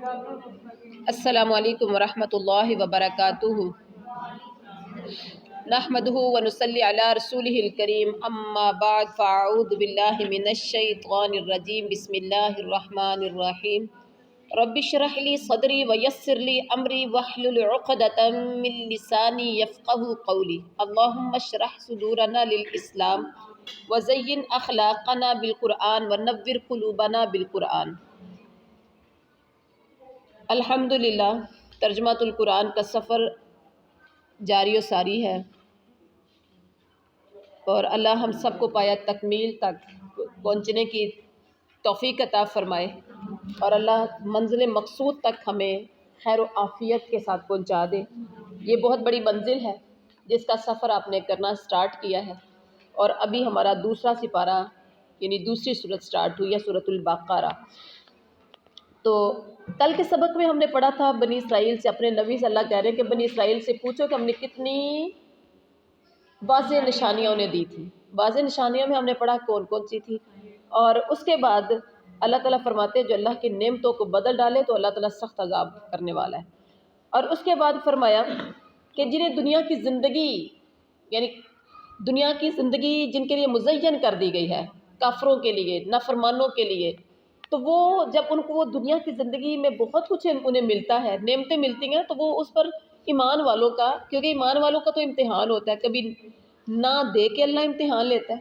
السلام علیکم ورحمۃ اللہ وبرکاتہ۔ نحمدہ ونصلی علی رسولہ الکریم، اما بعد فاعوذ باللہ من الشیطان الرجیم، بسم اللہ الرحمن الرحیم۔ رب اشرح لی صدری ویسر لی امری واحلل عقدۃ من لسانی یفقہوا قولی۔ اللہم اشرح صدورنا للاسلام وزین اخلاقنا بالقرآن ونور قلوبنا بالقرآن۔ الحمدللہ ترجمۃ القرآن کا سفر جاری و ساری ہے، اور اللہ ہم سب کو پایا تکمیل تک پہنچنے کی توفیق عطا فرمائے، اور اللہ منزل مقصود تک ہمیں خیر و عافیت کے ساتھ پہنچا دے۔ یہ بہت بڑی منزل ہے جس کا سفر آپ نے کرنا سٹارٹ کیا ہے، اور ابھی ہمارا دوسرا سپارہ یعنی دوسری سورت سٹارٹ ہوئی ہے، سورۃ البقرہ۔ تو کل کے سبق میں ہم نے پڑھا تھا بنی اسرائیل سے، اپنے نبی صلی اللہ کہہ رہے ہیں کہ بنی اسرائیل سے پوچھو کہ ہم نے کتنی واضح نشانیاں انہیں دی تھی۔ واضح نشانیوں میں ہم نے پڑھا کون کون سی تھی، اور اس کے بعد اللہ تعالیٰ فرماتے ہیں جو اللہ کی نعمتوں کو بدل ڈالے تو اللہ تعالیٰ سخت عذاب کرنے والا ہے۔ اور اس کے بعد فرمایا کہ جنہیں دنیا کی زندگی یعنی دنیا کی زندگی جن کے لیے مزین کر دی گئی ہے، کافروں کے لیے، نافرمانوں کے لیے، تو وہ جب ان کو وہ دنیا کی زندگی میں بہت کچھ انہیں ملتا ہے، نعمتیں ملتی ہیں، تو وہ اس پر ایمان والوں کا، کیونکہ ایمان والوں کا تو امتحان ہوتا ہے، کبھی نہ دے کے اللہ امتحان لیتا ہے،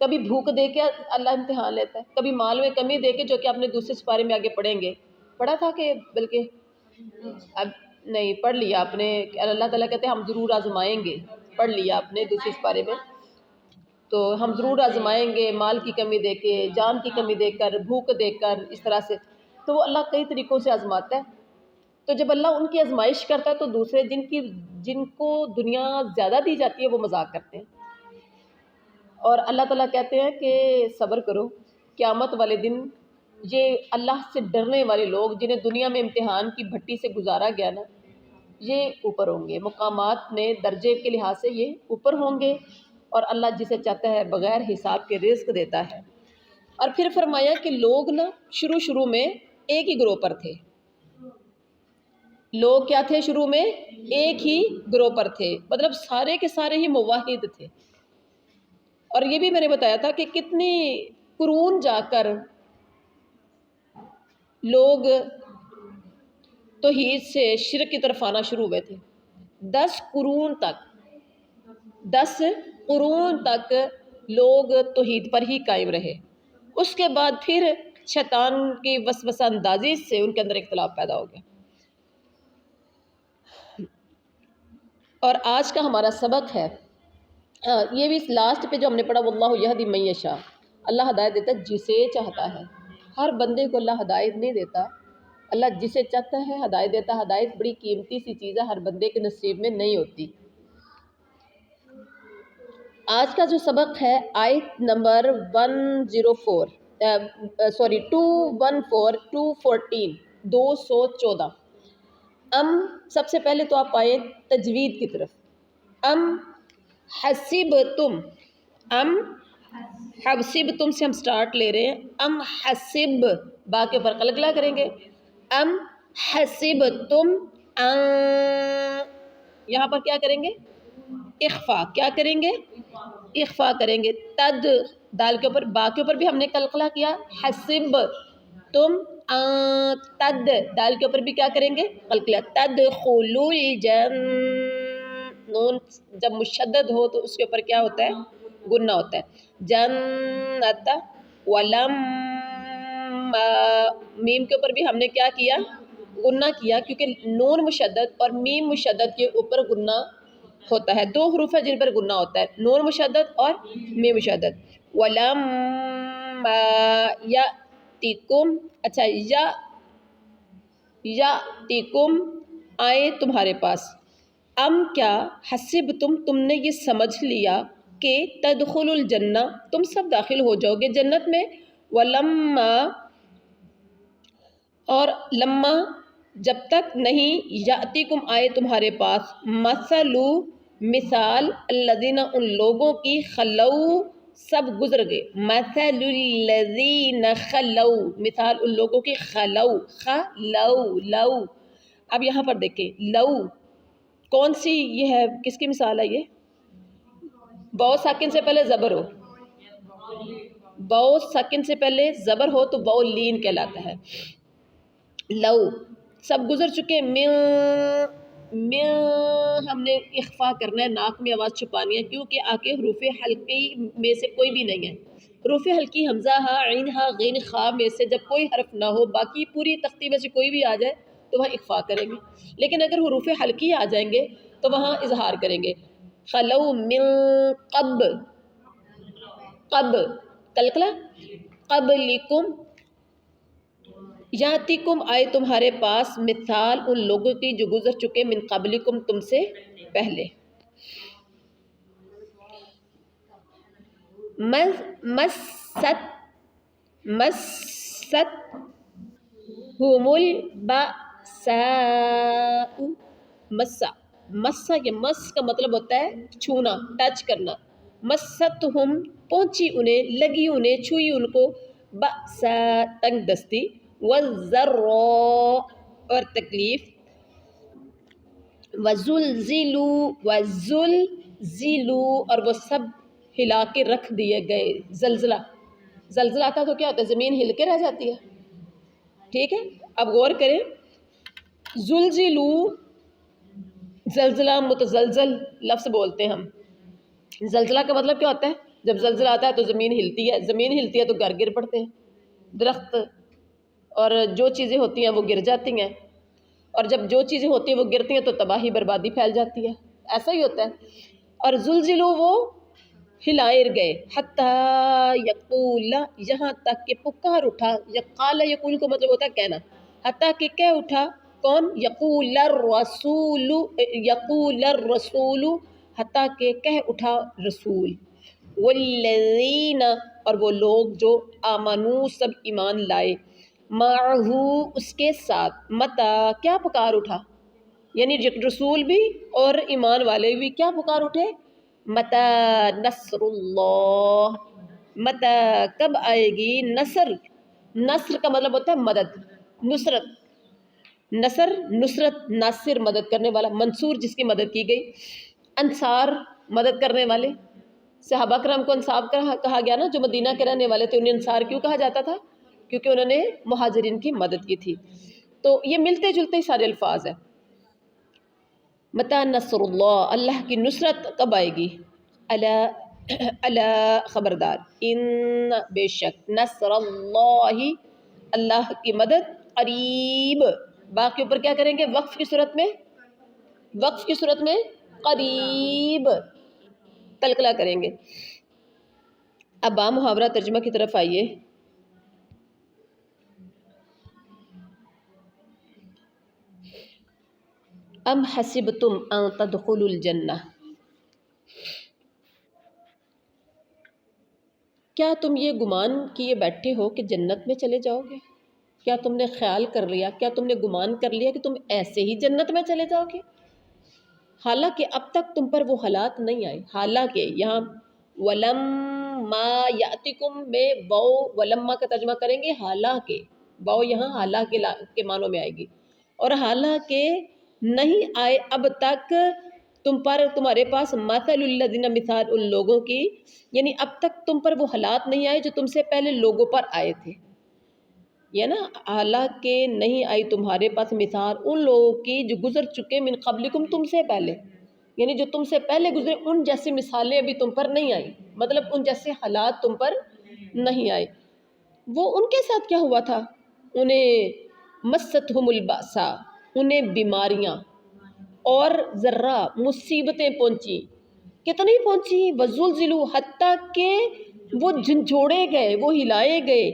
کبھی بھوک دے کے اللہ امتحان لیتا ہے، کبھی مال میں کمی دے کے، جو کہ آپ نے دوسرے سپارے میں آگے پڑھیں گے، پڑھا تھا کہ بلکہ اب نہیں پڑھ لیا آپ نے، اللہ تعالیٰ کہتے ہیں ہم ضرور آزمائیں گے، پڑھ لیا آپ نے دوسرے سپارے میں، تو ہم ضرور آزمائیں گے، مال کی کمی دے کے، جان کی کمی دے کر، بھوک دے کر، اس طرح سے۔ تو وہ اللہ کئی طریقوں سے آزماتا ہے۔ تو جب اللہ ان کی آزمائش کرتا ہے تو دوسرے جن کو دنیا زیادہ دی جاتی ہے وہ مذاق کرتے ہیں، اور اللہ تعالیٰ کہتے ہیں کہ صبر کرو، قیامت والے دن یہ اللہ سے ڈرنے والے لوگ جنہیں دنیا میں امتحان کی بھٹی سے گزارا گیا نا، یہ اوپر ہوں گے، مقامات میں درجے کے لحاظ سے یہ اوپر ہوں گے، اور اللہ جسے چاہتا ہے بغیر حساب کے رزق دیتا ہے۔ اور پھر فرمایا کہ لوگ نا شروع میں ایک ہی گروہ پر تھے، لوگ کیا تھے شروع میں؟ ایک ہی گروہ پر تھے، مطلب سارے کے سارے ہی موحد تھے۔ اور یہ بھی میں نے بتایا تھا کہ کتنی قرون جا کر لوگ توحید سے شرک کی طرف آنا شروع ہوئے تھے۔ 10 قرون تک لوگ توحید پر ہی قائم رہے، اس کے بعد پھر شیطان کی وسوسہ اندازی سے ان کے اندر اختلاف پیدا ہو گیا۔ اور آج کا ہمارا سبق ہے، یہ بھی لاسٹ پہ جو ہم نے پڑھا، واللہ یہدی من یشاء، اللہ ہدایت دیتا ہے جسے چاہتا ہے۔ ہر بندے کو اللہ ہدایت نہیں دیتا، اللہ جسے چاہتا ہے ہدایت دیتا ہے۔ ہدایت بڑی قیمتی سی چیز ہے، ہر بندے کے نصیب میں نہیں ہوتی۔ آج کا جو سبق ہے آیت نمبر 214 سب سے پہلے تو آپ آئے تجوید کی طرف۔ حسبتم سے ہم سٹارٹ لے رہے ہیں، حسب با کے اوپر قلقلہ کریں گے، حسبتم یہاں پر کیا کریں گے؟ اخفا، کیا کریں گے؟ اخفا کریں گے۔ تد دال کے اوپر، با کے اوپر بھی ہم نے قلقلہ کیا، حسب تم تد دال کے اوپر بھی کیا کریں گے؟ قلقلہ۔ تدخلوا نون جب مشدد ہو تو اس کے اوپر کیا ہوتا ہے؟ گنہ ہوتا ہے۔ جنت ولم میم کے اوپر بھی ہم نے کیا کیا؟ گنہ کیا، کیونکہ نون مشدد اور میم مشدد کے اوپر گنہ ہوتا ہے۔ 2 حروف ہے جن پر گنہ ہوتا ہے، نون مشدد اور میم مشدد۔ ولم یاتکم، اچھا یاتکم آئے تمہارے پاس، کیا حسب تم نے یہ سمجھ لیا کہ تدخل الجنہ تم سب داخل ہو جاؤ گے جنت میں، ولما اور لما جب تک نہیں، یاتکم آئے تمہارے پاس، مثال الذین ان لوگوں کی، خلو سب گزر گئے. مثل الذین خلو، مثال ان لوگوں کی خلو، خلو لو. اب یہاں پر دیکھیں لو کون سی یہ ہے، کس کی مثال ہے؟ یہ باؤ ساکن سے پہلے زبر ہو، باؤ ساکن سے پہلے زبر ہو تو باؤ لین کہلاتا ہے. لو سب گزر چکے. من ہم نے اخفا کرنا ہے، ناک میں آواز چھپانی ہے کیونکہ آگے حروف حلقی میں سے کوئی بھی نہیں ہے. حروف حلقی حمزہ ہا، عین ہا، غین خا میں سے جب کوئی حرف نہ ہو، باقی پوری تختی میں سے کوئی بھی آ جائے تو وہاں اخفا کریں گے. لیکن اگر حروف حلقی آ جائیں گے تو وہاں اظہار کریں گے. خلو من قب، قب قلقلہ، قبلکم یاتیکم آئے تمہارے پاس، مثال ان لوگوں کی جو گزر چکے، من قبلکم تم سے پہلے. مست مست ہم البأساء، مسا مسا، یہ مس کا مطلب ہوتا ہے چھونا، ٹچ کرنا. مستہم پہنچی انہیں، لگی انہیں، چھوئی ان کو، بأسا تنگ دستی، والضراء اور تکلیف، وزلزلوا وزلزلوا اور وہ سب ہلا کے رکھ دیے گئے. زلزلہ، زلزلہ کا تو کیا ہوتا ہے؟ زمین ہل کے رہ جاتی ہے. ٹھیک ہے، اب غور کریں. زلزلوا زلزلہ متزلزل لفظ بولتے ہیں ہم. زلزلہ کا مطلب کیا ہوتا ہے؟ جب زلزلہ آتا ہے تو زمین ہلتی ہے، زمین ہلتی ہے تو گھر گر پڑتے ہیں، درخت اور جو چیزیں ہوتی ہیں وہ گر جاتی ہیں، اور جب جو چیزیں ہوتی ہیں وہ گرتی ہیں تو تباہی بربادی پھیل جاتی ہے. ایسا ہی ہوتا ہے. اور زلزلوا وہ ہلائے گئے، حتیٰ یقول یہاں تک کہ پکار اٹھا. قال یقول کو مطلب ہوتا ہے کہنا، حتیٰ کہ کہہ اٹھا کون؟ یقول الرسول، یقول الرسول حتیٰ کہ کہہ اٹھا رسول. والذین اور وہ لوگ جو آمنو سب ایمان لائے، معہو اس کے ساتھ، متا کیا پکار اٹھا، یعنی رسول بھی اور ایمان والے بھی کیا پکار اٹھے؟ متا نصر اللہ، متا کب آئے گی نصر. نصر کا مطلب ہوتا ہے مدد، نصرت. نصر نصرت، ناصر مدد کرنے والا، منصور جس کی مدد کی گئی. انصار مدد کرنے والے. صحابہ کرام کو انصار کہا گیا نا، جو مدینہ کے رہنے والے تھے انہیں انصار کیوں کہا جاتا تھا؟ کیونکہ انہوں نے مہاجرین کی مدد کی تھی. تو یہ ملتے جلتے سارے الفاظ ہیں. متی نصر اللہ، اللہ کی نصرت کب آئے گی؟ الا خبردار، ان بے شک، نصر اللہ اللہ کی مدد، قریب. باقی اوپر کیا کریں گے؟ وقف کی صورت میں، وقف کی صورت میں قریب قلقلہ کریں گے. اب محاورہ ترجمہ کی طرف آئیے. ام حسبتم ان تدخلوا الجنہ، کیا تم یہ گمان کیے بیٹھے ہو کہ جنت میں چلے جاؤ گے؟ کیا تم نے خیال کر لیا، کیا تم نے گمان کر لیا کہ تم ایسے ہی جنت میں چلے جاؤ گے؟ حالانکہ اب تک تم پر وہ حالات نہیں آئے. حالانکہ یہاں ولما یاتکم میں باؤ ولما کا ترجمہ کریں گے حالانکہ، باؤ یہاں حالانکہ کے معنوں میں آئے گی. اور حالانکہ نہیں آئے اب تک تم پر، تمہارے پاس، مثل الذین مثال ان لوگوں کی، یعنی اب تک تم پر وہ حالات نہیں آئے جو تم سے پہلے لوگوں پر آئے تھے. یہ نا حالانکہ نہیں آئی تمہارے پاس مثال ان لوگوں کی جو گزر چکے من قبلکم تم سے پہلے، یعنی جو تم سے پہلے گزرے ان جیسی مثالیں ابھی تم پر نہیں آئی، مطلب ان جیسے حالات تم پر نہیں آئے. وہ ان کے ساتھ کیا ہوا تھا؟ انہیں مستہم البأساء، انہیں بیماریاں اور ذرہ مصیبتیں پہنچی. کتنی پہنچی؟ وزلزلوا حتیٰ کہ وہ جھنجھوڑے گئے، وہ ہلائے گئے.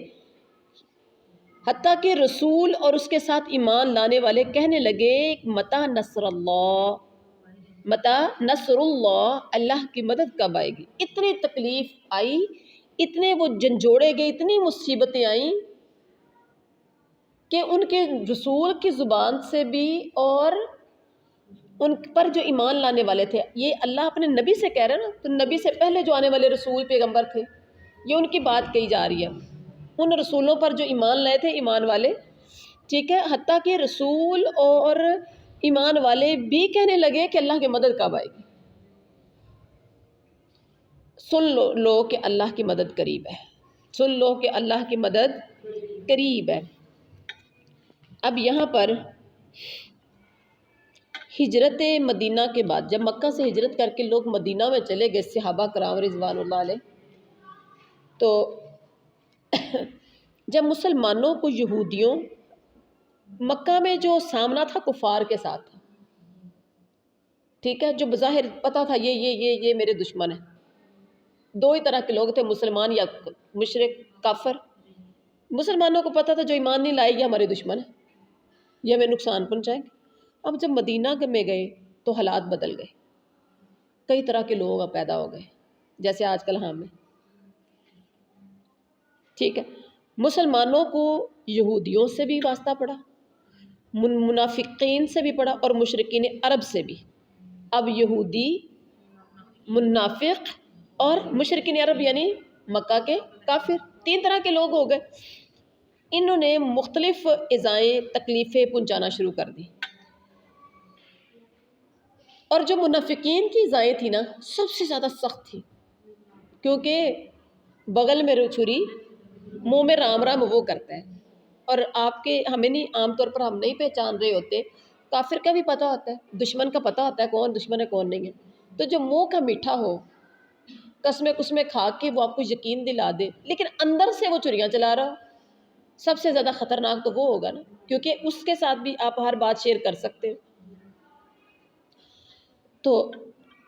حتیٰ کہ رسول اور اس کے ساتھ ایمان لانے والے کہنے لگے متی نصر اللہ، متی نصر اللہ، اللہ کی مدد کب آئے گی؟ اتنی تکلیف آئی، اتنے وہ جھنجھوڑے گئے، اتنی مصیبتیں آئیں کہ ان کے رسول کی زبان سے بھی اور ان پر جو ایمان لانے والے تھے، یہ اللہ اپنے نبی سے کہہ رہے ہیں نا، تو نبی سے پہلے جو آنے والے رسول پیغمبر تھے، یہ ان کی بات کہی جا رہی ہے، ان رسولوں پر جو ایمان لائے تھے ایمان والے، ٹھیک ہے، حتیٰ کہ رسول اور ایمان والے بھی کہنے لگے کہ اللہ کی مدد کب آئے گی، سن لو کہ اللہ کی مدد قریب ہے، سن لو کہ اللہ کی مدد قریب ہے۔ اب یہاں پر ہجرت مدینہ کے بعد، جب مکہ سے ہجرت کر کے لوگ مدینہ میں چلے گئے صحابہ کرام رضوان اللہ علیہ، تو جب مسلمانوں کو یہودیوں مکہ میں جو سامنا تھا کفار کے ساتھ تھا، ٹھیک ہے، جو بظاہر پتہ تھا یہ میرے دشمن ہیں، دو ہی طرح کے لوگ تھے، مسلمان یا مشرک کافر۔ مسلمانوں کو پتہ تھا جو ایمان نہیں لائے یہ ہمارے دشمن ہیں، یہ ہمیں نقصان پہنچائیں گے۔ اب جب مدینہ میں گئے تو حالات بدل گئے، کئی طرح کے لوگ اب پیدا ہو گئے، جیسے آج کل ہم ہیں، ٹھیک ہے۔ مسلمانوں کو یہودیوں سے بھی واسطہ پڑا، منافقین سے بھی پڑا، اور مشرکین عرب سے بھی۔ اب یہودی، منافق اور مشرکین عرب یعنی مکہ کے کافر، تین طرح کے لوگ ہو گئے۔ انہوں نے مختلف ایذائیں، تکلیفیں پہنچانا شروع کر دی، اور جو منافقین کی ایذائیں تھی نا سب سے زیادہ سخت تھی، کیونکہ بغل میں چھری منہ میں رام رام وہ کرتا ہے، اور آپ کے ہمیں نہیں، عام طور پر ہم نہیں پہچان رہے ہوتے، کافر کا بھی پتہ ہوتا ہے، دشمن کا پتہ ہوتا ہے کون دشمن ہے کون نہیں ہے، تو جو منہ کا میٹھا ہو، قسمیں قسمیں کھا کے وہ آپ کو یقین دلا دے لیکن اندر سے وہ چریاں چلا رہا، سب سے زیادہ خطرناک تو وہ ہوگا نا، کیونکہ اس کے ساتھ بھی آپ ہر بات شیئر کر سکتے ہیں۔ تو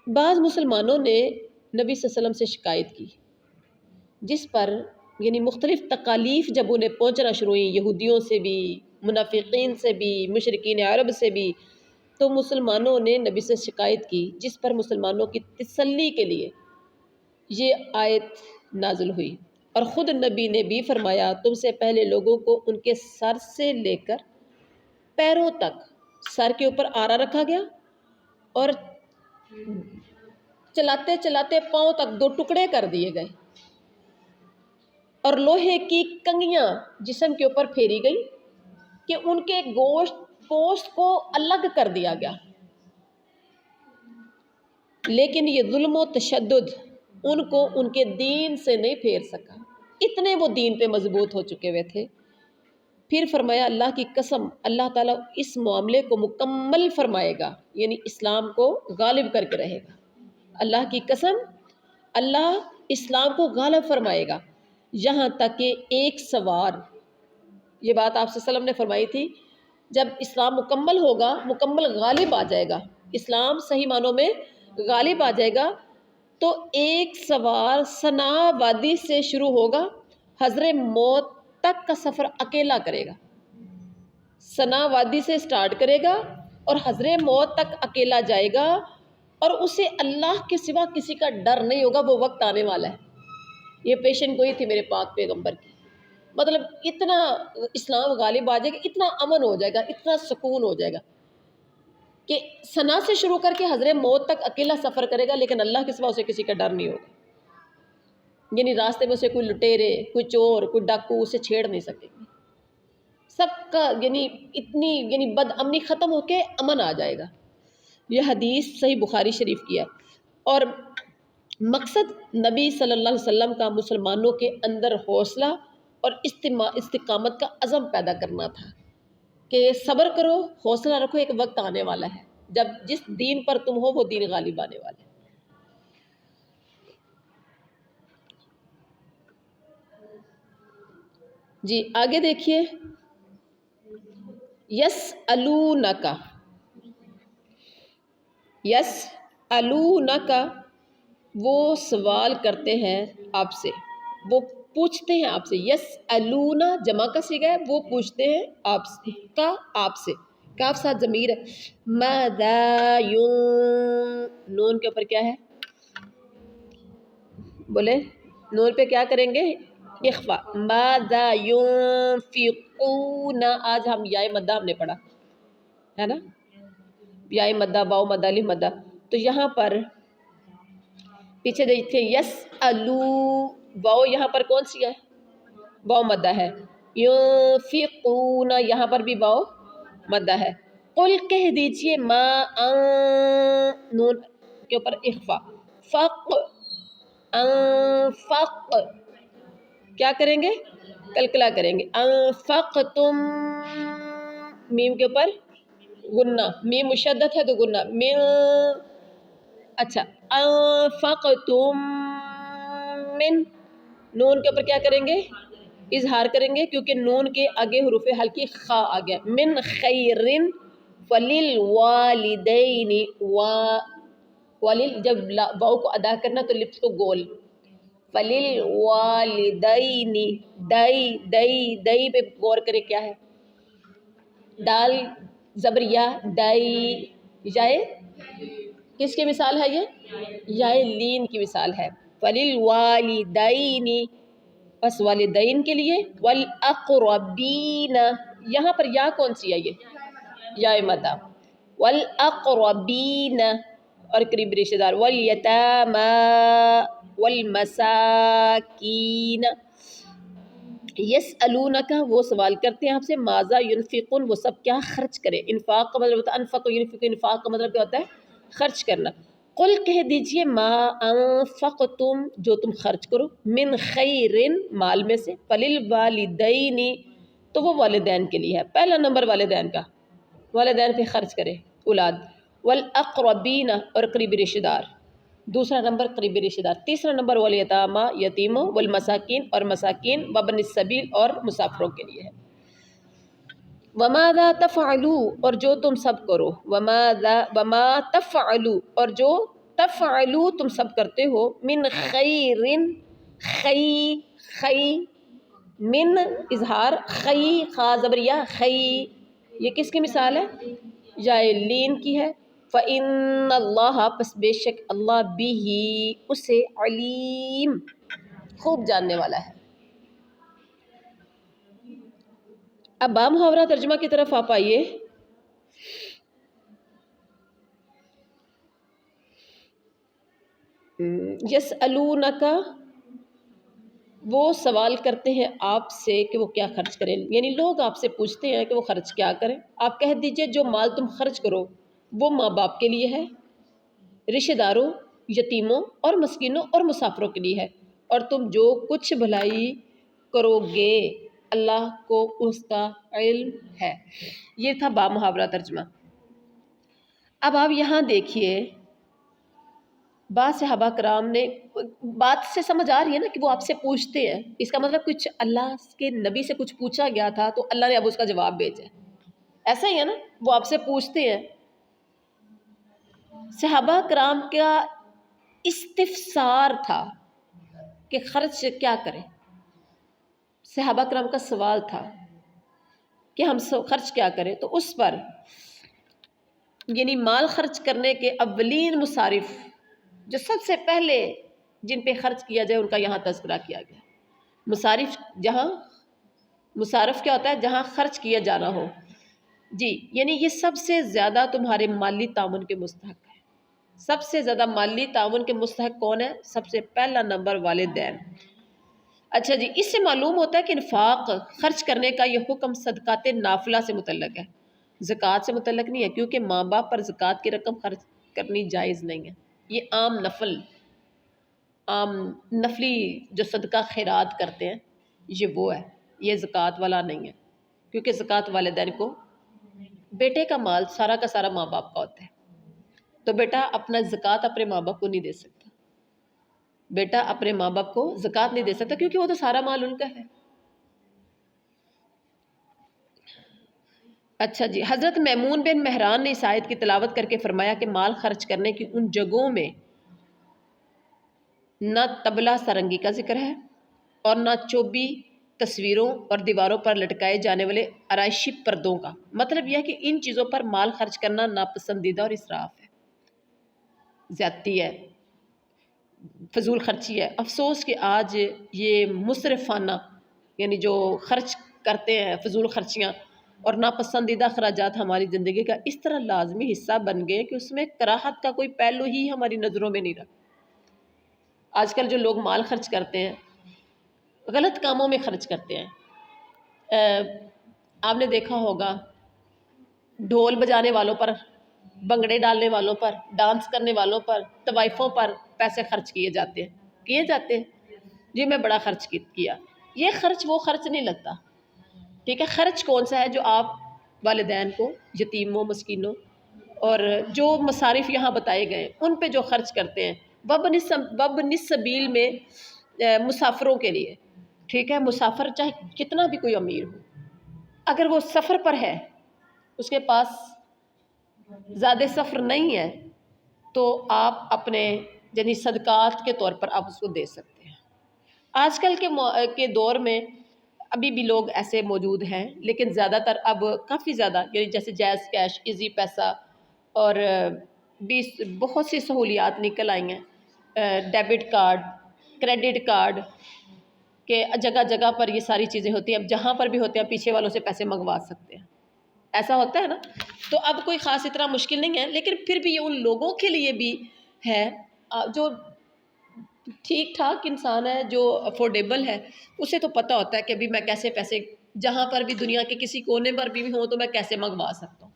بعض مسلمانوں نے نبی صلی اللہ علیہ وسلم سے شکایت کی، جس پر یعنی مختلف تکالیف جب انہیں پہنچنا شروع ہوئی، یہودیوں سے بھی، منافقین سے بھی، مشرکین عرب سے بھی، تو مسلمانوں نے نبی سے شکایت کی، جس پر مسلمانوں کی تسلی کے لیے یہ آیت نازل ہوئی، اور خود نبی نے بھی فرمایا تم سے پہلے لوگوں کو ان کے سر سے لے کر پیروں تک سر کے اوپر آرا رکھا گیا، اور چلاتے چلاتے پاؤں تک دو ٹکڑے کر دیے گئے، اور لوہے کی کنگیاں جسم کے اوپر پھیری گئی کہ ان کے گوشت کو الگ کر دیا گیا، لیکن یہ ظلم و تشدد ان کو ان کے دین سے نہیں پھیر سکا، اتنے وہ دین پہ مضبوط ہو چکے ہوئے تھے۔ پھر فرمایا اللہ کی قسم اللہ تعالیٰ اس معاملے کو مکمل فرمائے گا، یعنی اسلام کو غالب کر کے رہے گا، اللہ کی قسم اللہ اسلام کو غالب فرمائے گا، یہاں تک کہ ایک سوار، یہ بات آپ صلی اللہ علیہ وسلم نے فرمائی تھی، جب اسلام مکمل ہوگا، مکمل غالب آ جائے گا، اسلام صحیح معنوں میں غالب آ جائے گا، تو ایک سوار صنع وادی سے شروع ہوگا، حضر موت تک کا سفر اکیلا کرے گا، صنع وادی سے سٹارٹ کرے گا اور حضر موت تک اکیلا جائے گا، اور اسے اللہ کے سوا کسی کا ڈر نہیں ہوگا، وہ وقت آنے والا ہے۔ یہ پیشن گوئی تھی میرے پاک پیغمبر کی، مطلب اتنا اسلام غالب آ جائے گا، اتنا امن ہو جائے گا، اتنا سکون ہو جائے گا کہ صنع سے شروع کر کے حضر موت تک اکیلا سفر کرے گا، لیکن اللہ کے سوا اسے کسی کا ڈر نہیں ہوگا، یعنی راستے میں اسے کوئی لٹیرے، کوئی چور، کوئی ڈاکو اسے چھیڑ نہیں سکے گی، سب کا یعنی بد امنی ختم ہو کے امن آ جائے گا۔ یہ حدیث صحیح بخاری شریف کی ہے، اور مقصد نبی صلی اللہ علیہ وسلم کا مسلمانوں کے اندر حوصلہ اور استقامت کا عزم پیدا کرنا تھا کہ صبر کرو، حوصلہ رکھو، ایک وقت آنے والا ہے جب جس دین پر تم ہو وہ دین غالب آنے والا ہے۔ جی آگے دیکھیے، یسألونک، یسألونک وہ سوال کرتے ہیں آپ سے، وہ پوچھتے ہیں آپ سے، یسألون جمع کا صیغہ ہے، وہ پوچھتے ہیں آپ سے، آپ سے، کاف ساتھ ضمیر ہے، ماذا نون کے اوپر کیا ہے، بولے نون پہ کیا کریں گے، اخفا، ماذا ينفقون، آج ہم یا مدہ ہم نے پڑھا ہے نا، یا مدہ واو مدہ الف مدہ. تو یہاں پر پیچھے دیکھتے ہیں یس الو، واو یہاں پر کون سی ہے؟ واو مدہ ہے. ینفقون یہاں پر بھی واو مدہ ہے. قل کہہ دیجئے ما نون کے اوپر اخفا، فق انفق کیا کریں گے؟ کلکلا کریں گے. انفقتم میم کے اوپر غنہ، میم مشدد ہے تو غنہ من. اچھا انفقتم من، نون کے اوپر کیا کریں گے؟ اظہار کریں گے کیونکہ نون کے آگے حروف ہلکی خا آ گیا. من خیرن فللوالدین جب واو کو ادا کرنا تو لپس کو گول. فللوالدین دئی دئی دئی پہ غور کرے کیا ہے؟ دال زبریہ دئی، جائے کس کی مثال ہے؟ یہ یائے لین کی مثال ہے. فللوالدین پس والدین کے لیے. والاقربین یہاں پر یا کون سی ہے؟ یہ یا مدہ. والاقربین اور قریب رشتہ دار. والیتامی والمساکین. یسألونک وہ سوال کرتے ہیں آپ سے، ماذا ینفقون وہ سب کیا خرچ کرے. انفاق کا مطلب ہوتا ہے انفق ینفق، انفاق کا مطلب کیا ہوتا ہے؟ خرچ کرنا. قل کہہ دیجئے ما انفقتم جو تم خرچ کرو، من خیرن مال میں سے، فللوالدین تو وہ والدین کے لیے ہے. پہلا نمبر والدین کا، والدین پہ خرچ کرے اولاد. والاقربین اور قریبی رشتہ دار، دوسرا نمبر قریبی رشتہ دار. تیسرا نمبر والیتامی یتیموں، والمساکین اور مساکین، وابن السبیل اور مسافروں کے لیے ہے. وماذا تفعلوا اور جو تم سب کرو، وما تفعلوا اور جو تفعلوا تم سب کرتے ہو، من خیرن خی خی من اظہار خی خا زبریہ خی، یہ کس کی مثال ہے؟ جائلین کی ہے. فإن اللہ پس بے شک اللہ بھی اسے علیم خوب جاننے والا ہے. اب با محاورہ ترجمہ کی طرف آپ آئیے. یسألونک وہ سوال کرتے ہیں آپ سے کہ وہ کیا خرچ کریں، یعنی لوگ آپ سے پوچھتے ہیں کہ وہ خرچ کیا کریں. آپ کہہ دیجئے جو مال تم خرچ کرو وہ ماں باپ کے لیے ہے، رشتہ داروں، یتیموں اور مسکینوں اور مسافروں کے لیے ہے، اور تم جو کچھ بھلائی کرو گے اللہ کو اس کا علم ہے. یہ تھا با محاورہ ترجمہ. اب آپ یہاں دیکھیے بعض صحابہ کرام نے، بات سے سمجھ آ رہی ہے نا کہ وہ آپ سے پوچھتے ہیں، اس کا مطلب کچھ اللہ کے نبی سے کچھ پوچھا گیا تھا تو اللہ نے اب اس کا جواب بھیجا. ایسا ہی ہے نا، وہ آپ سے پوچھتے ہیں. صحابہ کرام کا استفسار تھا کہ خرچ کیا کریں. صحابہ کرام کا سوال تھا کہ ہم خرچ کیا کریں. تو اس پر یعنی مال خرچ کرنے کے اولین مصارف جو سب سے پہلے جن پہ خرچ کیا جائے ان کا یہاں تذکرہ کیا گیا. مصارف جہاں، مصارف کیا ہوتا ہے؟ جہاں خرچ کیا جانا ہو. جی یعنی یہ سب سے زیادہ تمہارے مالی تعاون کے مستحق ہے. سب سے زیادہ مالی تعاون کے مستحق کون ہے؟ سب سے پہلا نمبر والدین. اچھا جی، اس سے معلوم ہوتا ہے کہ انفاق خرچ کرنے کا یہ حکم صدقات نافلہ سے متعلق ہے، زکوٰۃ سے متعلق نہیں ہے، کیونکہ ماں باپ پر زکوٰۃ کی رقم خرچ کرنی جائز نہیں ہے. یہ عام نفلی جو صدقہ خیرات کرتے ہیں یہ وہ ہے، یہ زکوٰۃ والا نہیں ہے، کیونکہ زکوٰۃ والدین کو، بیٹے کا مال سارا کا سارا ماں باپ کا ہوتا ہے، تو بیٹا اپنا زکوٰۃ اپنے ماں باپ کو نہیں دے سکتا. بیٹا اپنے ماں باپ کو زکوٰۃ نہیں دے سکتا کیونکہ وہ تو سارا مال ان کا ہے. اچھا جی، حضرت میمون بن مہران نے اس آیت کی تلاوت کر کے فرمایا کہ مال خرچ کرنے کی ان جگہوں میں نہ طبلہ سرنگی کا ذکر ہے اور نہ چوبی تصویروں اور دیواروں پر لٹکائے جانے والے آرائشی پردوں کا. مطلب یہ ہے کہ ان چیزوں پر مال خرچ کرنا ناپسندیدہ اور اسراف ہے، زیادتی ہے، فضول خرچی ہے. افسوس کہ آج یہ مصرفانہ یعنی جو خرچ کرتے ہیں فضول خرچیاں، اور ناپسندیدہ اخراجات ہماری زندگی کا اس طرح لازمی حصہ بن گئے کہ اس میں کراہت کا کوئی پہلو ہی ہماری نظروں میں نہیں رہا۔ آج کل جو لوگ مال خرچ کرتے ہیں غلط کاموں میں خرچ کرتے ہیں۔ آپ نے دیکھا ہوگا ڈھول بجانے والوں پر، بنگڑے ڈالنے والوں پر، ڈانس کرنے والوں پر، طوائفوں پر پیسے خرچ کیے جاتے ہیں جی میں بڑا خرچ کیا۔ یہ خرچ وہ خرچ نہیں لگتا، ٹھیک ہے۔ خرچ کون سا ہے؟ جو آپ والدین کو، یتیموں، مسکینوں اور جو مصارف یہاں بتائے گئے ان پہ جو خرچ کرتے ہیں، وابن السبیل میں مسافروں کے لیے، ٹھیک ہے۔ مسافر چاہے کتنا بھی کوئی امیر ہو، اگر وہ سفر پر ہے، اس کے پاس زیادہ سفر نہیں ہے، تو آپ اپنے یعنی صدقات کے طور پر آپ اس کو دے سکتے ہیں۔ آج کل کے دور میں ابھی بھی لوگ ایسے موجود ہیں، لیکن زیادہ تر اب کافی زیادہ یعنی جیسے جیز کیش، ایزی پیسہ اور بھی بہت سی سہولیات نکل آئی ہیں، ڈیبٹ کارڈ، کریڈٹ کارڈ کہ جگہ جگہ پر یہ ساری چیزیں ہوتی ہیں۔ اب جہاں پر بھی ہوتے ہیں پیچھے والوں سے پیسے منگوا سکتے ہیں، ایسا ہوتا ہے نا۔ تو اب کوئی خاص اتنا مشکل نہیں ہے، لیکن پھر بھی یہ ان لوگوں کے لیے بھی ہے جو ٹھیک ٹھاک انسان ہے، جو افورڈیبل ہے، اسے تو پتہ ہوتا ہے کہ ابھی میں کیسے پیسے جہاں پر بھی دنیا کے کسی کونے پر بھی ہوں تو میں کیسے منگوا سکتا ہوں۔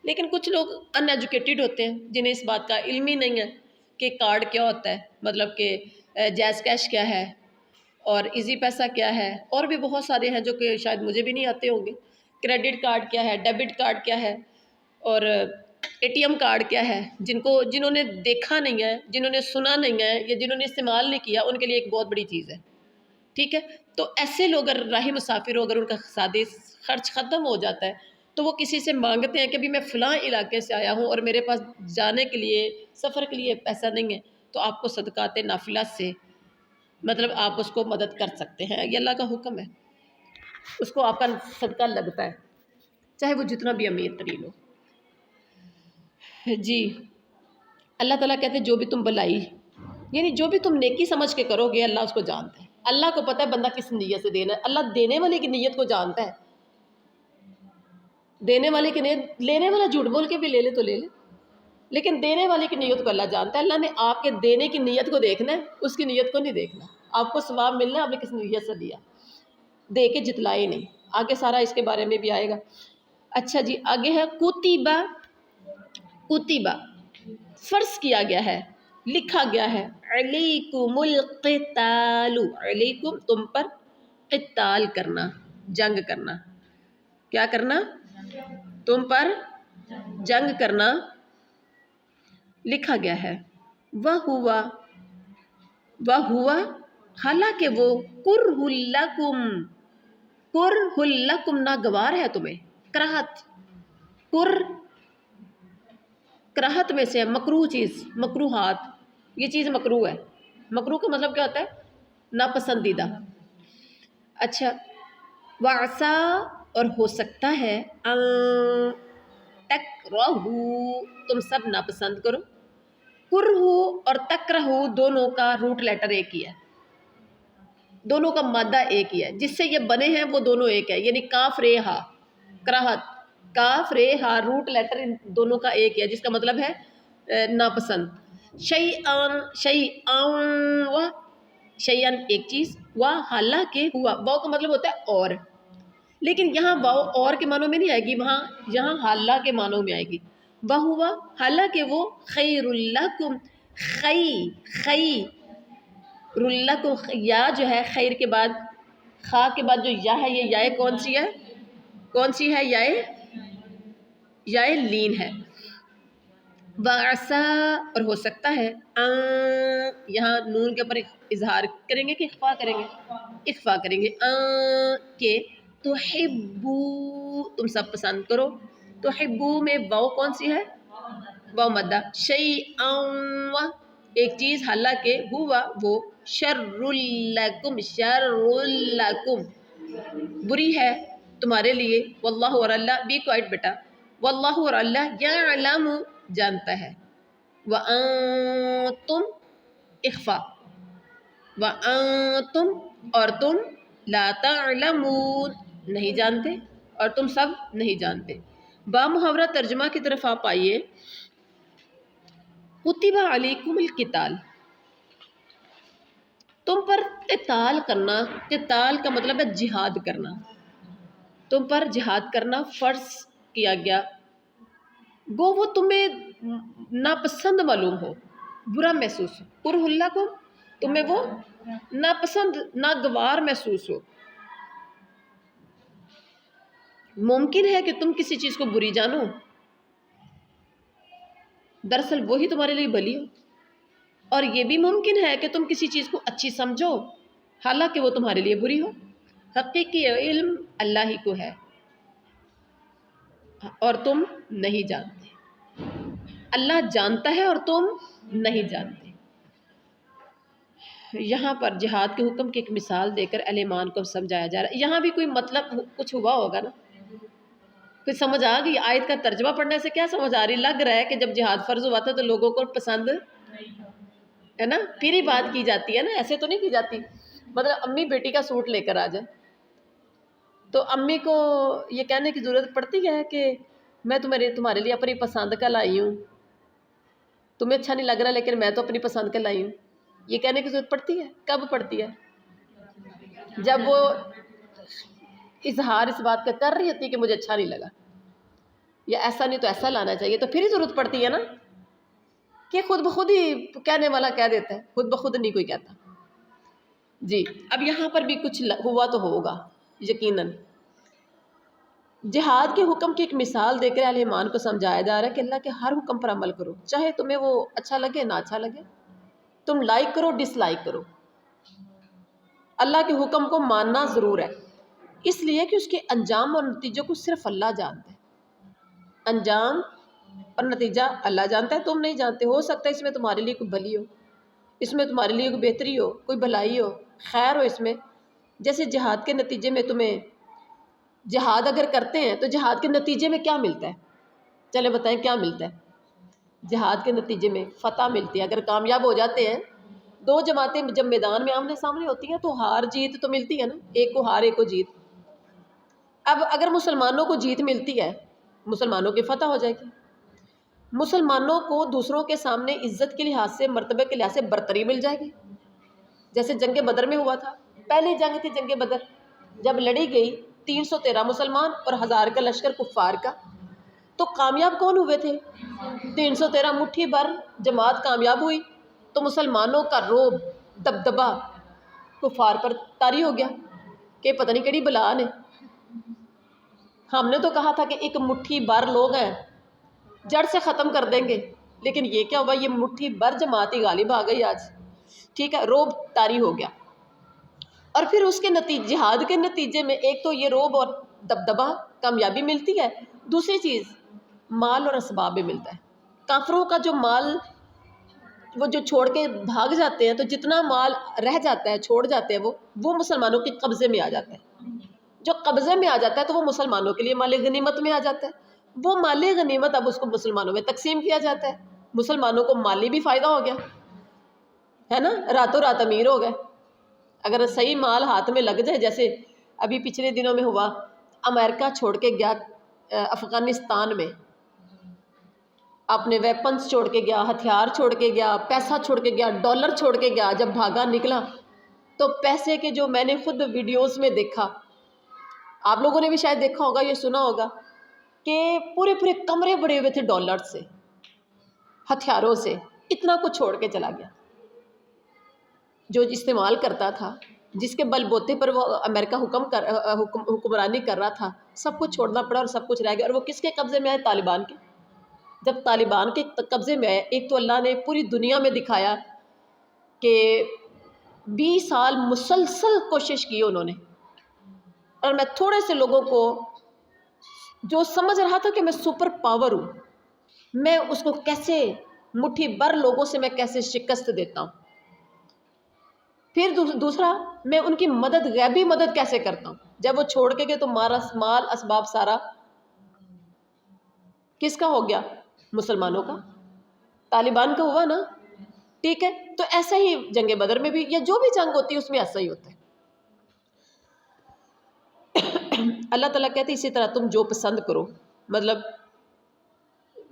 لیکن کچھ لوگ ان ایجوکیٹڈ ہوتے ہیں جنہیں اس بات کا علم ہی نہیں ہے کہ کارڈ کیا ہوتا ہے، مطلب کہ جیز کیش کیا ہے اور ایزی پیسہ کیا ہے، اور بھی بہت سارے ہیں جو کہ شاید مجھے بھی نہیں آتے ہوں گے۔ کریڈٹ کارڈ کیا ہے، ڈیبٹ کارڈ کیا ہے، اور اے ٹی ایم کارڈ کیا ہے۔ جنہوں نے دیکھا نہیں ہے، جنہوں نے سنا نہیں ہے، یا جنہوں نے استعمال نہیں کیا، ان کے لیے ایک بہت بڑی چیز ہے، ٹھیک ہے۔ تو ایسے لوگ اگر راہی مسافر ہو، اگر ان کا اقتصادی خرچ ختم ہو جاتا ہے تو وہ کسی سے مانگتے ہیں کہ ابھی میں فلاں علاقے سے آیا ہوں اور میرے پاس جانے کے لیے، سفر کے لیے پیسہ نہیں ہے، تو آپ کو صدقات نافلہ سے مطلب آپ اس کو مدد کر سکتے ہیں۔ یہ اللہ کا حکم ہے، اس کو آپ کا صدقہ لگتا ہے، چاہے وہ جتنا بھی امیر ترین ہو۔ جی اللہ تعالیٰ کہتے ہیں جو بھی تم بلائی یعنی جو بھی تم نیکی سمجھ کے کرو گے، اللہ اس کو جانتا ہے۔ اللہ کو پتہ ہے بندہ کس نیت سے دینا ہے، اللہ دینے والے کی نیت کو جانتا ہے۔ دینے والے کی نیت، لینے والا جھوٹ بول کے بھی لے لے تو لے لے، لیکن دینے والے کی نیت کو اللہ جانتا ہے۔ اللہ نے آپ کے دینے کی نیت کو دیکھنا ہے، اس کی نیت کو نہیں دیکھنا۔ آپ کو ثواب ملنا ہے، آپ نے کس نیت سے دیا، دے کے جتلائے نہیں۔ آگے سارا اس کے بارے میں بھی آئے گا۔ اچھا جی، آگے ہے کتبہ۔ کتبہ فرض کیا گیا ہے، لکھا گیا ہے، علیکم القتال، علیکم تم پر، قتال کرنا، جنگ کرنا، کیا کرنا؟ تم پر جنگ کرنا لکھا گیا ہے۔ وَهُوَ حالانکہ وہ کرہ لکم، کرہ لکم ناگوار ہے تمہیں، کراہت، کراہت میں سے مکروہ چیز، مکروہات، یہ چیز مکروہ ہے۔ مکروہ کا مطلب کیا ہوتا ہے؟ ناپسندیدہ۔ اچھا، وَعَسَىٰ اور ہو سکتا ہے، ان تکرہوا تم سب ناپسند کرو۔ کرہ اور تکرہ دونوں کا روٹ لیٹر ایک ہی ہے، دونوں کا مادہ ایک ہی ہے، جس سے یہ بنے ہیں وہ دونوں ایک ہے، یعنی کاف رے ہا، کراہت، کاف رے ہا روٹ لیٹر ان دونوں کا ایک ہی ہے، جس کا مطلب ہے ناپسند۔ شیئن ایک چیز، حالانکہ ہوا، واو کا مطلب ہوتا ہے اور، لیکن یہاں واو اور کے معنوں میں نہیں آئے گی، یہاں حالہ کے معنوں میں آئے گی۔ وَهُوَ حالانکہ وہ خیر لکم، خیر لکم، یا جو ہے خیر کے بعد، خا کے بعد جو یا ہے، یہ یائے کون سی ہے؟ کون سی ہے؟ یائے لین ہے۔ وَعَسَىٰ اور ہو سکتا ہے، یہاں نون کے اوپر اظہار کریں گے کہ اخفا کریں گے؟ اخفا کریں گے، کہ تحبو تم سب پسند کرو۔ تحبو میں واو کون سی ہے؟ واو مدہ۔ شیئا ایک چیز، حالانکہ ہوا وہ شر لکم، شر لکم بری ہے تمہارے لیے، واللہ اور اللہ، بی کوائٹ بیٹا، واللہ اور اللہ یعلم جانتا ہے، وانتم اخفا، وانتم اور تم لا تعلمون نہیں جانتے، اور تم سب نہیں جانتے۔ با محاورہ ترجمہ کی طرف آپ آئیے۔ کتب علیکم القتال، تم پر قتال کرنا، قتال کا مطلب ہے جہاد کرنا، تم پر جہاد کرنا فرض کیا گیا، گو وہ تمہیں ناپسند معلوم ہو، برا محسوس ہو، کرہ لکم، تمہیں وہ ناپسند ناگوار محسوس ہو۔ ممکن ہے کہ تم کسی چیز کو بری جانو، دراصل وہی تمہارے لیے بھلی ہو، اور یہ بھی ممکن ہے کہ تم کسی چیز کو اچھی سمجھو حالانکہ وہ تمہارے لیے بری ہو۔ حقیقی علم اللہ ہی کو ہے اور تم نہیں جانتے، اللہ جانتا ہے اور تم نہیں جانتے۔ یہاں پر جہاد کے حکم کی ایک مثال دے کر اہل ایمان کو سمجھایا جا رہا ہے۔ یہاں بھی کوئی مطلب کچھ ہوا ہوگا نا، کوئی سمجھ آ گئی؟ آیت کا ترجمہ پڑھنے سے کیا سمجھ آ رہی؟ لگ رہا ہے کہ جب جہاد فرض ہوا تھا تو لوگوں کو پسند ہے نا، پھر ہی بات کی جاتی ہے نا، ایسے تو نہیں کی جاتی۔ مطلب امی بیٹی کا سوٹ لے کر آ جائے تو امی کو یہ کہنے کی ضرورت پڑتی ہے کہ میں تمہارے لیے اپنی پسند کا لائی ہوں، تمہیں اچھا نہیں لگ رہا لیکن میں تو اپنی پسند کا لائی ہوں، یہ کہنے کی ضرورت پڑتی ہے؟ کب پڑتی ہے؟ جب وہ اظہار اس بات کا کر رہی ہوتی کہ مجھے اچھا نہیں لگا یا ایسا نہیں تو ایسا لانا چاہیے، تو پھر ہی ضرورت پڑتی ہے نا، کہ خود بخود ہی کہنے والا کہہ دیتا ہے، خود بخود نہیں کوئی کہتا۔ جی اب یہاں پر بھی کچھ ہوا تو ہوگا یقیناً۔ جہاد کے حکم کی ایک مثال دے کر اہل ایمان کو سمجھایا جا رہا ہے کہ اللہ کے ہر حکم پر عمل کرو، چاہے تمہیں وہ اچھا لگے نہ اچھا لگے، تم لائک کرو ڈس لائک کرو، اللہ کے حکم کو ماننا ضرور ہے، اس لیے کہ اس کے انجام اور نتیجوں کو صرف اللہ جانتا ہے۔ انجام اور نتیجہ اللہ جانتا ہے، تم نہیں جانتے۔ ہو سکتا ہے اس میں تمہارے لیے کوئی بھلی ہو، اس میں تمہارے لیے کوئی بہتری ہو، کوئی بھلائی ہو، خیر ہو اس میں۔ جیسے جہاد کے نتیجے میں تمہیں، جہاد اگر کرتے ہیں تو جہاد کے نتیجے میں کیا ملتا ہے؟ چلے بتائیں کیا ملتا ہے؟ جہاد کے نتیجے میں فتح ملتی ہے، اگر کامیاب ہو جاتے ہیں۔ دو جماعتیں جب میدان میں آمنے سامنے ہوتی ہیں تو ہار جیت تو ملتی ہے نا، ایک کو ہار ایک کو جیت۔ اب اگر مسلمانوں کو جیت ملتی ہے، مسلمانوں کی فتح ہو جائے گی، مسلمانوں کو دوسروں کے سامنے عزت کے لحاظ سے، مرتبے کے لحاظ سے برتری مل جائے گی، جیسے جنگ بدر میں ہوا تھا۔ پہلی جنگ تھی جنگ بدر، جب لڑی گئی 313 مسلمان اور 1000 کا لشکر کفار کا، تو کامیاب کون ہوئے تھے؟ 313 مٹھی بھر جماعت کامیاب ہوئی، تو مسلمانوں کا روب دبدبا کفار پر طاری ہو گیا کہ پتہ نہیں کیڑی بلا نے، ہم نے تو کہا تھا کہ ایک مٹھی بھر لوگ ہیں جڑ سے ختم کر دیں گے، لیکن یہ کیا ہوا؟ یہ مٹھی بھر جماعت ہی غالب آ گئی آج، ٹھیک ہے، روب طاری ہو گیا۔ اور پھر اس کے نتیجے، جہاد کے نتیجے میں ایک تو یہ روب اور دبدبا کامیابی ملتی ہے، دوسری چیز مال اور اسباب بھی ملتا ہے۔ کافروں کا جو مال وہ جو چھوڑ کے بھاگ جاتے ہیں، تو جتنا مال رہ جاتا ہے، چھوڑ جاتے ہیں، وہ مسلمانوں کے قبضے میں آ جاتا ہے۔ جو قبضے میں آ جاتا ہے تو وہ مسلمانوں کے لیے مال غنیمت میں آ جاتا ہے، وہ مال غنیمت اب اس کو مسلمانوں میں تقسیم کیا جاتا ہے، مسلمانوں کو مالی بھی فائدہ ہو گیا ہے نا، راتوں رات امیر ہو گئے۔ اگر صحیح مال ہاتھ میں لگ جائے، جیسے ابھی پچھلے دنوں میں ہوا، امریکہ چھوڑ کے گیا افغانستان میں، اپنے ویپنز چھوڑ کے گیا، ہتھیار چھوڑ کے گیا، پیسہ چھوڑ کے گیا، ڈالر چھوڑ کے گیا، جب بھاگا نکلا تو پیسے کے جو میں نے خود ویڈیوز میں دیکھا، آپ لوگوں نے بھی شاید دیکھا ہوگا، یہ سنا ہوگا کہ پورے پورے کمرے بڑے ہوئے تھے ڈالر سے، ہتھیاروں سے، اتنا کچھ چھوڑ کے چلا گیا۔ جو استعمال کرتا تھا، جس کے بل بوتے پر وہ امریکہ حکمرانی کر رہا تھا، سب کچھ چھوڑنا پڑا اور سب کچھ رہ گیا۔ اور وہ کس کے قبضے میں آئے؟ طالبان کے۔ جب طالبان کے قبضے میں آئے، ایک تو اللہ نے پوری دنیا میں دکھایا کہ 20 سال مسلسل کوشش کی انہوں نے، اور میں تھوڑے سے لوگوں کو جو سمجھ رہا تھا کہ میں سپر پاور ہوں، میں اس کو کیسے مٹھی بھر لوگوں سے میں کیسے شکست دیتا ہوں، پھر دوسرا میں ان کی مدد، غیبی مدد کیسے کرتا ہوں۔ جب وہ چھوڑ کے گئے تو مال اسباب سارا کس کا ہو گیا؟ مسلمانوں کا، طالبان کا ہوا نا، ٹھیک ہے۔ تو ایسا ہی جنگ بدر میں بھی، یا جو بھی جنگ ہوتی ہے اس میں ایسا ہی ہوتا ہے۔ اللہ تعالیٰ کہتے ہیں اسی طرح تم جو پسند کرو، مطلب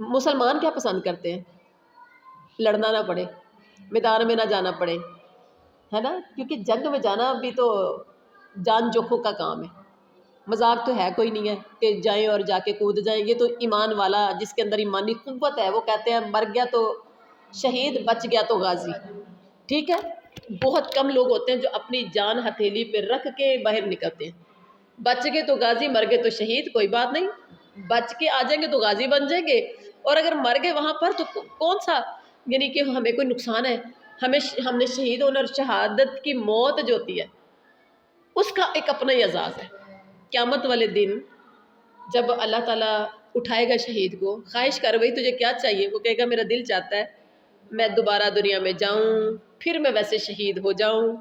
مسلمان کیا پسند کرتے ہیں؟ لڑنا نہ پڑے، میدان میں نہ جانا پڑے، ہے نا، کیونکہ جنگ میں جانا بھی تو جان جوکھوں کا کام ہے، مذاق تو ہے کوئی نہیں ہے کہ جائیں اور جا کے کود جائیں۔ یہ تو ایمان والا جس کے اندر ایمانی قوت ہے وہ کہتے ہیں مر گیا تو شہید، بچ گیا تو غازی، ٹھیک ہے۔ بہت کم لوگ ہوتے ہیں جو اپنی جان ہتھیلی پہ رکھ کے باہر نکلتے ہیں۔ بچ گئے تو غازی، مر گئے تو شہید، کوئی بات نہیں، بچ کے آ جائیں گے تو غازی بن جائیں گے، اور اگر مر گئے وہاں پر تو کون سا یعنی کہ ہمیں کوئی نقصان ہے؟ ہم نے شہید ہونا، اور شہادت کی موت جو ہوتی ہے اس کا ایک اپنا ہی اعزاز ہے۔ قیامت والے دن جب اللہ تعالیٰ اٹھائے گا شہید کو، خواہش کر بھائی تجھے کیا چاہیے، وہ کہے گا میرا دل چاہتا ہے میں دوبارہ دنیا میں جاؤں، پھر میں ویسے شہید ہو جاؤں،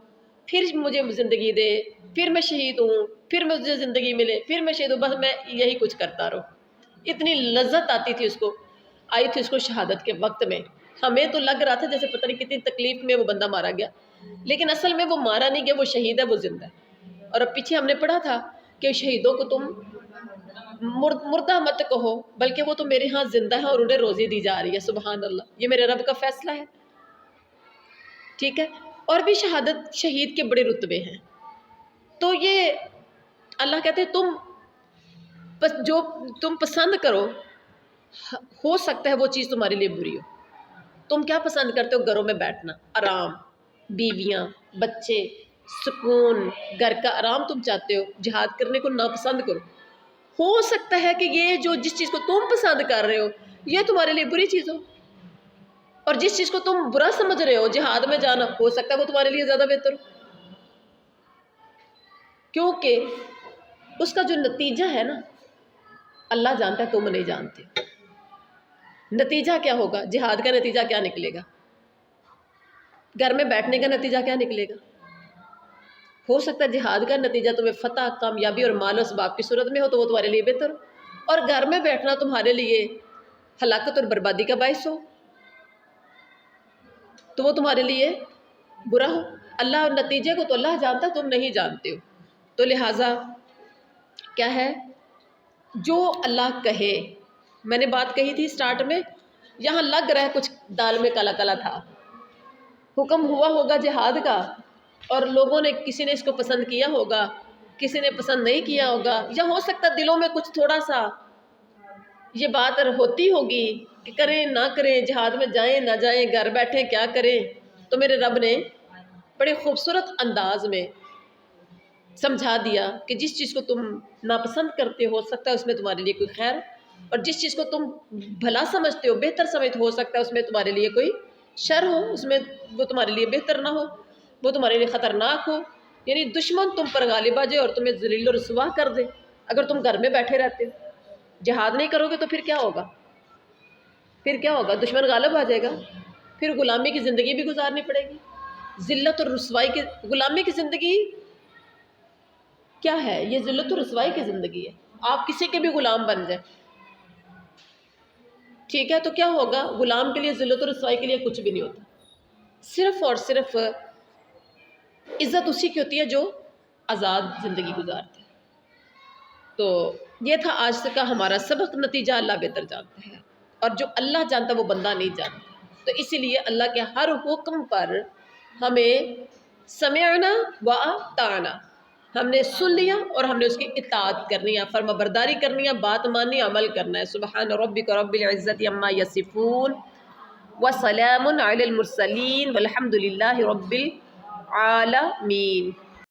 پھر مجھے زندگی دے، پھر میں شہید ہوں، پھر مجھے زندگی ملے، پھر میں شہید ہوں، بس میں یہی کچھ کرتا رہوں۔ اتنی لذت آتی تھی اس کو، آئی تھی اس کو شہادت کے وقت میں۔ ہمیں تو لگ رہا تھا جیسے پتہ نہیں کتنی تکلیف میں وہ بندہ مارا گیا، لیکن اصل میں وہ مارا نہیں گیا، وہ شہید ہے، وہ زندہ ہے۔ اور اب پیچھے ہم نے پڑھا تھا کہ شہیدوں کو تم مردہ مت کہو، بلکہ وہ تو میرے ہاں زندہ ہے اور انہیں روزی دی جا رہی ہے۔ سبحان اللہ، یہ میرے رب کا فیصلہ ہے، ٹھیک ہے۔ اور بھی شہادت شہید کے بڑے رتبے ہیں۔ تو یہ اللہ کہتے ہیں جو تم پسند کرو، ہو سکتا ہے وہ چیز تمہارے لیے بری ہو۔ تم کیا پسند کرتے ہو؟ گھروں میں بیٹھنا، آرام، بیویاں، بچے، سکون، گھر کا آرام تم چاہتے ہو، جہاد کرنے کو ناپسند کرو۔ ہو سکتا ہے کہ یہ جس چیز کو تم پسند کر رہے ہو یہ تمہارے لیے بری چیز ہو، اور جس چیز کو تم برا سمجھ رہے ہو، جہاد میں جانا، ہو سکتا ہے وہ تمہارے لیے زیادہ بہتر ہو، کیونکہ اس کا جو نتیجہ ہے نا اللہ جانتا ہے، تم نہیں جانتے۔ نتیجہ کیا ہوگا؟ جہاد کا نتیجہ کیا نکلے گا؟ گھر میں بیٹھنے کا نتیجہ کیا نکلے گا؟ ہو سکتا ہے جہاد کا نتیجہ تمہیں فتح، کامیابی اور مال و اسباب کی صورت میں ہو تو وہ تمہارے لیے بہتر ہو، اور گھر میں بیٹھنا تمہارے لیے ہلاکت اور بربادی کا باعث ہو تو وہ تمہارے لیے برا ہو۔ اللہ اور نتیجے کو تو اللہ جانتا ہے، تم نہیں جانتے ہو۔ تو لہٰذا کیا ہے، جو اللہ کہے، میں نے بات کہی تھی سٹارٹ میں، یہاں لگ رہا ہے کچھ دال میں کالا کالا تھا، حکم ہوا ہوگا جہاد کا، اور لوگوں نے کسی نے اس کو پسند کیا ہوگا، کسی نے پسند نہیں کیا ہوگا، یا ہو سکتا دلوں میں کچھ تھوڑا سا یہ بات ہوتی ہوگی کہ کریں نہ کریں، جہاد میں جائیں نہ جائیں، گھر بیٹھیں کیا کریں۔ تو میرے رب نے بڑے خوبصورت انداز میں سمجھا دیا کہ جس چیز کو تم ناپسند کرتے ہو سکتا ہے اس میں تمہارے لیے کوئی خیر، اور جس چیز کو تم بھلا سمجھتے ہو، بہتر سمجھتے ہو سکتا ہے اس میں تمہارے لیے کوئی شر ہو، اس میں وہ تمہارے لیے بہتر نہ ہو، وہ تمہارے لیے خطرناک ہو، یعنی دشمن تم پر غالب آ جائے اور تمہیں ذلیل و رسوا کر دے اگر تم گھر میں بیٹھے رہتے ہو۔ جہاد نہیں کرو گے تو پھر کیا ہوگا؟ پھر کیا ہوگا؟ دشمن غالب آ جائے گا، پھر غلامی کی زندگی بھی گزارنی پڑے گی، ذلت اور رسوائی کی۔ غلامی کی زندگی کیا ہے؟ یہ ذلت اور رسوائی کی زندگی ہے، آپ کسی کے بھی غلام بن جائیں، ٹھیک ہے، تو کیا ہوگا؟ غلام کے لیے ذلت اور رسوائی کے لیے کچھ بھی نہیں ہوتا، صرف اور صرف عزت اسی کی ہوتی ہے جو آزاد زندگی گزارتا ہے۔ تو یہ تھا آج کا ہمارا سبق، نتیجہ اللہ بہتر جانتا ہے، اور جو اللہ جانتا وہ بندہ نہیں جانتا۔ تو اسی لیے اللہ کے ہر حکم پر ہمیں سمعنا و اطعنا، ہم نے سن لیا اور ہم نے اس کی اطاعت کرنی ہے، فرما برداری کرنی ہے، بات ماننی، عمل کرنا ہے۔ سبحان ربک رب العزت عما یصفون وسلام علی المرسلین والحمد للہ رب العالمین۔